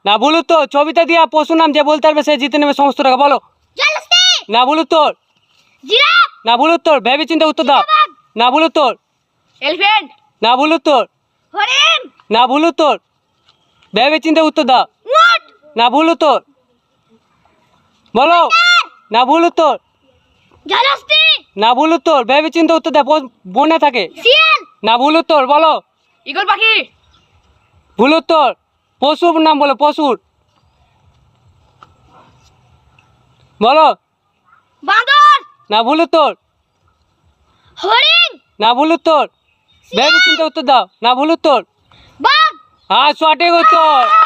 না ভুল উত্তর। ছবিটা দিয়া পশু নাম যে বলতে পারবে সে জিতে নেবে সমস্ত টাকা। বলো। জলহস্তি। না ভুল উত্তর। জিরাফ। না ভুল উত্তর। ভেবে চিন্তে উত্তর দাও। না ভুল উত্তর। এলিফ্যান্ট। না ভুল উত্তর। হরিণ। না ভুল উত্তর। ভেবে চিন্তে উত্তর দাও। উট। না ভুল উত্তর। বলো। না ভুল উত্তর। জলহস্তি। না ভুল উত্তর। ভেবে চিন্তে উত্তর দাও, বনে থাকে। শিয়াল। না ভুল উত্তর। বলো। ঈগল পাখি। ভুল উত্তর। পশুর নাম বলো, পশুর। বলো। বাঁদর। না ভুল উত্তর। হরিণ। না ভুল উত্তর। ভেবে চিন্তে উত্তর দাও। না ভুল উত্তর। বাঘ। হ্যাঁ, সঠিক উত্তর।